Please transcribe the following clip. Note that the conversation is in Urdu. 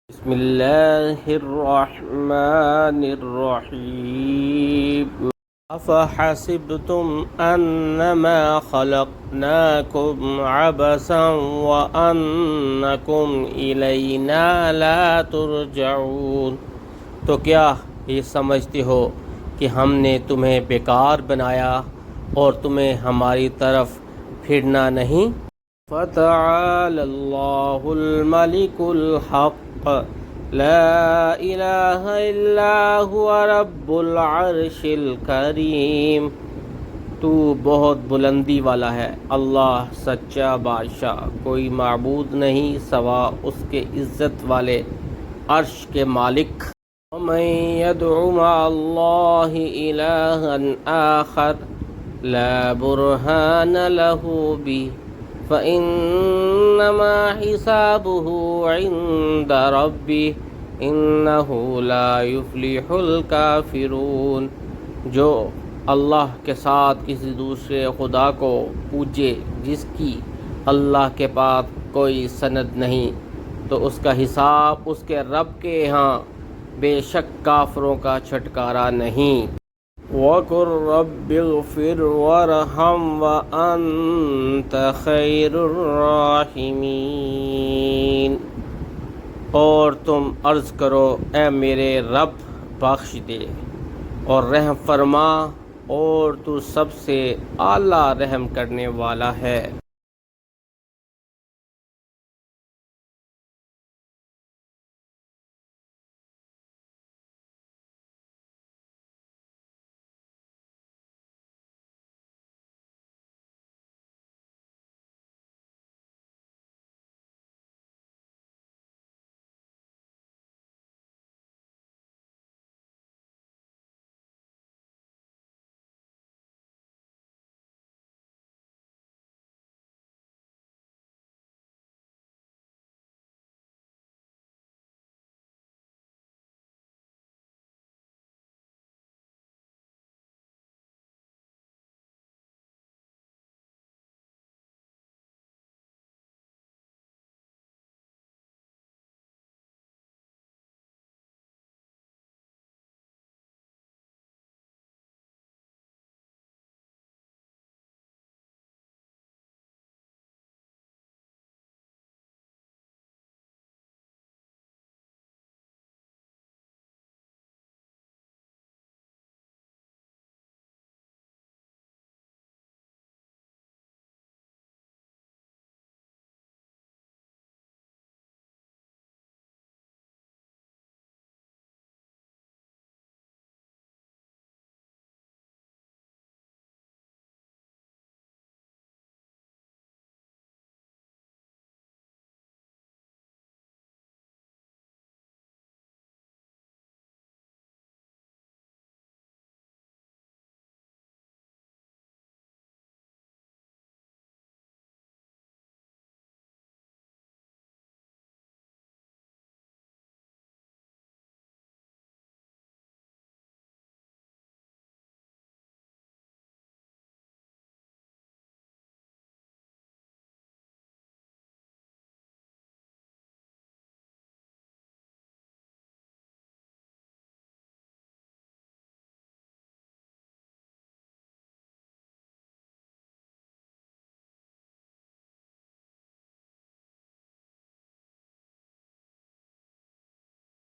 بسم اللہ الرحمن الرحیم افحسبتم انما خلقناکم عبثا وانکم الینا لا ترجعون، تو کیا یہ سمجھتے ہو کہ ہم نے تمہیں بیکار بنایا اور تمہیں ہماری طرف پھرنا نہیں؟ فتعالى اللہ الملك الحق لا الہ الا هو رب العرش الکریم، تو بہت بلندی والا ہے، اللہ سچا بادشاہ، کوئی معبود نہیں سوا اس کے عزت والے عرش کے مالک۔ ومن يدع مع اللہ الہا آخر لا برہان له به فإنما حسابه عند ربه إنه لا يفلح الكافرون، جو اللہ کے ساتھ کسی دوسرے خدا کو پوجے جس کی اللہ کے پاس کوئی سند نہیں، تو اس کا حساب اس کے رب کے ہاں بے شک کافروں کا چھٹکارا نہیں۔ وَقُلْ رَبِّ اغْفِرْ وَارْحَمْ وَأَنْتَ خَيْرُ الرَّاحِمِينَ، اور تم عرض کرو اے میرے رب بخش دے اور رحم فرما، اور تو سب سے اعلیٰ رحم کرنے والا ہے۔